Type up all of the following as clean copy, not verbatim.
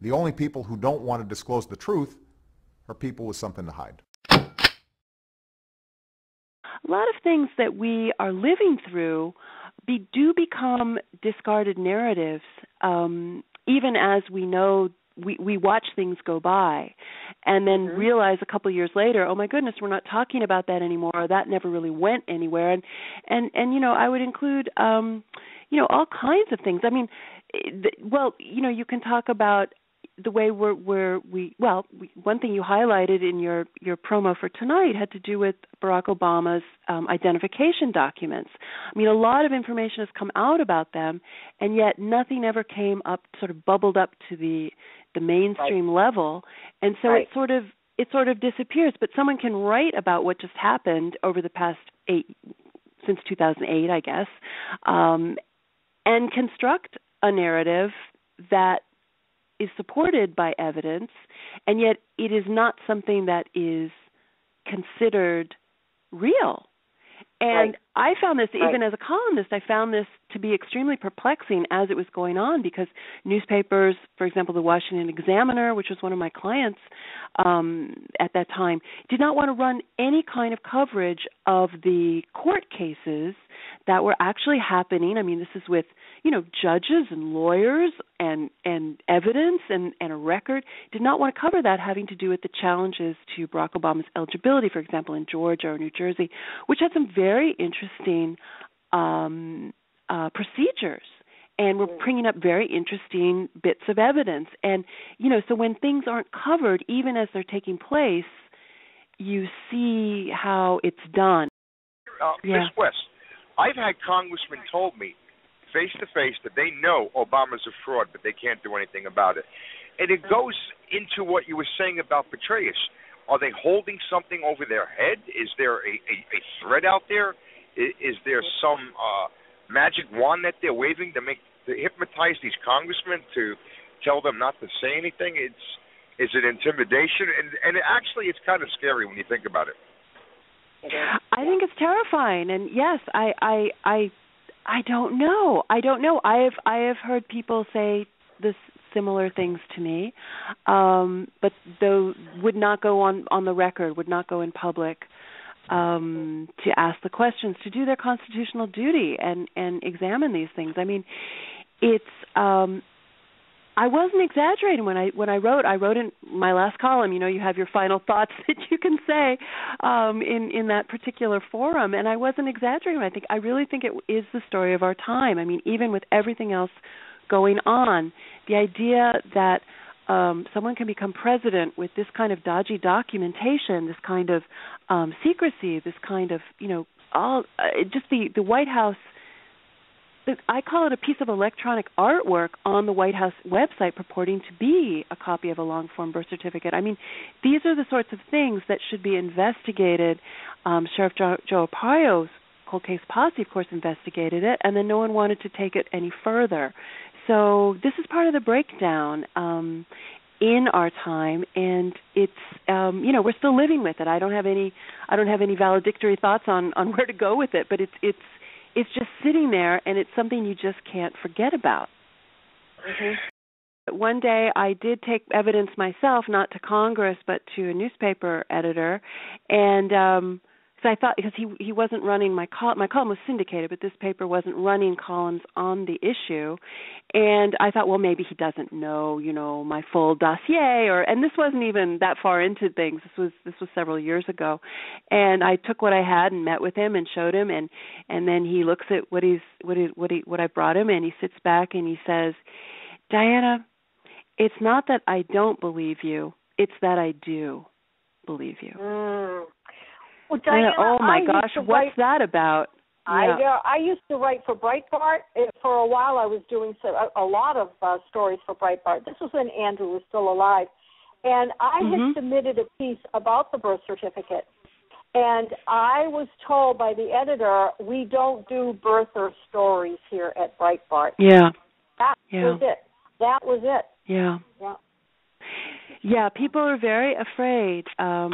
The only people who don't want to disclose the truth are people with something to hide. A lot of things that we are living through do become discarded narratives, even as we know we watch things go by and then realize a couple of years later, oh my goodness, we're not talking about that anymore, or that never really went anywhere. And you know, I would include you know, all kinds of things. I mean, you know, you can talk about the way one thing you highlighted in your promo for tonight had to do with Barack Obama's identification documents. I mean, a lot of information has come out about them, and yet nothing ever came up, sort of bubbled up to the mainstream level, and so it sort of disappears. But someone can write about what just happened over the past since 2008, I guess, and construct a narrative that is supported by evidence, and yet it is not something that is considered real. And I found this, even as a columnist, I found this to be extremely perplexing as it was going on, because newspapers, for example, the Washington Examiner, which was one of my clients at that time, did not want to run any kind of coverage of the court cases that were actually happening. I mean, this is with, you know, judges and lawyers and evidence and a record. Did not want to cover that, having to do with the challenges to Barack Obama's eligibility, for example, in Georgia or New Jersey, which had some very interesting procedures, and we're bringing up very interesting bits of evidence. And, you know, so when things aren't covered, even as they're taking place, you see how it's done. Ms. West, I've had congressmen told me face-to-face that they know Obama's a fraud, but they can't do anything about it. And it goes into what you were saying about Petraeus. Are they holding something over their head? Is there a threat out there? Is there some magic wand that they're waving to hypnotize these congressmen to tell them not to say anything? Is it intimidation? And actually, it's kind of scary when you think about it. I think it's terrifying, and yes, I don't know. I have heard people say this similar things to me, but though would not go on the record, would not go in public to ask the questions, to do their constitutional duty and examine these things. I mean, it's I wasn't exaggerating when I wrote in my last column. You know, you have your final thoughts that you can say in that particular forum, and I wasn't exaggerating. I really think it is the story of our time. I mean, even with everything else going on, the idea that someone can become president with this kind of dodgy documentation, this kind of secrecy, this kind of, you know, just the White House. I call it a piece of electronic artwork on the White House website purporting to be a copy of a long-form birth certificate. I mean, these are the sorts of things that should be investigated. Sheriff Joe Arpaio's cold case posse, of course, investigated it, and then no one wanted to take it any further. So this is part of the breakdown in our time, and it's you know, we're still living with it. I don't have any valedictory thoughts on where to go with it, but it's just sitting there, and it's something you just can't forget about. Mm-hmm. One day I did take evidence myself, not to Congress, but to a newspaper editor, and so I thought, because he wasn't running my column was syndicated, but this paper wasn't running columns on the issue, and I thought, well, maybe he doesn't know, you know, my full dossier, and this wasn't even that far into things. This was several years ago, and I took what I had and met with him and showed him, and then he looks at what I brought him, and he sits back and he says, Diana, it's not that I don't believe you, it's that I do believe you. Well, Diana, oh my gosh, what's that about? Yeah. I used to write for Breitbart. For a while, I was doing a lot of stories for Breitbart. This was when Andrew was still alive. And I had submitted a piece about the birth certificate. And I was told by the editor, we don't do birther stories here at Breitbart. Yeah. That was it. That was it. Yeah. Yeah. Yeah, people are very afraid of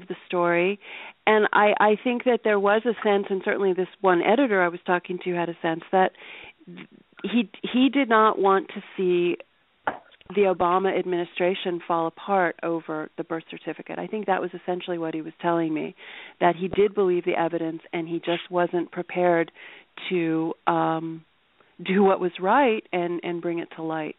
the story, and I think that there was a sense, and certainly this one editor I was talking to had a sense that he did not want to see the Obama administration fall apart over the birth certificate. I think that was essentially what he was telling me, that he did believe the evidence and he just wasn't prepared to do what was right and bring it to light.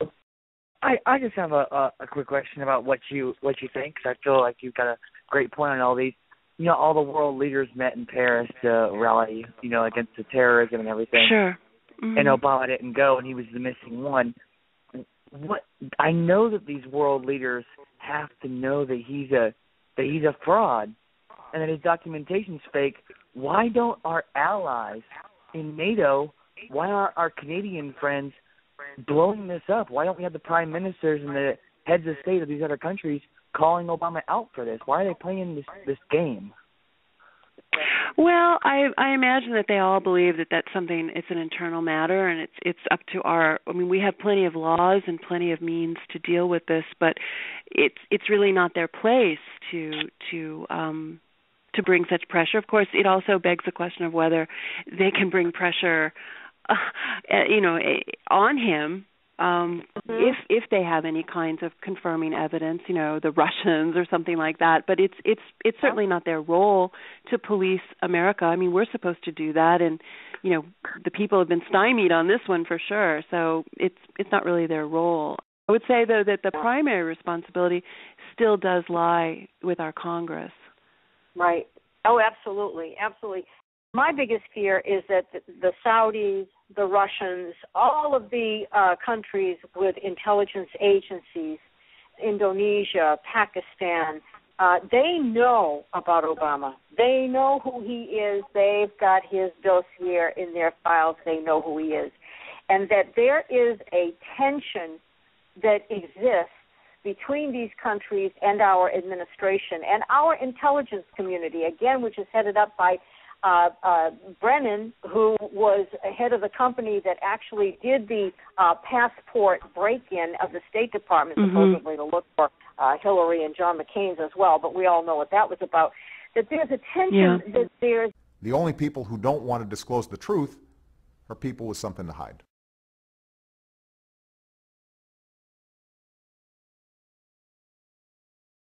I just have a quick question about what you think, because I feel like you've got a great point on all these. You know, all the world leaders met in Paris to rally, you know, against the terrorism and everything. Sure. Mm-hmm. And Obama didn't go, and he was the missing one. I know that these world leaders have to know that he's a fraud, and that his documentation's fake. Why don't our allies in NATO? Why aren't our Canadian friends blowing this up? Why don't we have the prime ministers and the heads of state of these other countries calling Obama out for this? Why are they playing this game? Well, I imagine that they all believe that that's something. It's an internal matter, and it's up to our. I mean, we have plenty of laws and plenty of means to deal with this, but it's really not their place to bring such pressure. Of course, it also begs the question of whether they can bring pressure, on him. If they have any kinds of confirming evidence, you know, the Russians or something like that, but it's certainly not their role to police America. I mean, we're supposed to do that, and you know, the people have been stymied on this one for sure. So it's not really their role. I would say though that the primary responsibility still does lie with our Congress. Right. Oh, absolutely, absolutely. My biggest fear is that the Saudis, the Russians, all of the countries with intelligence agencies, Indonesia, Pakistan, they know about Obama. They know who he is. They've got his dossier in their files. They know who he is. And that there is a tension that exists between these countries and our administration and our intelligence community, again, which is headed up by Brennan, who was head of the company that actually did the passport break-in of the State Department, supposedly to look for Hillary and John McCain's as well, but we all know what that was about, that there's a tension, that there's... The only people who don't want to disclose the truth are people with something to hide.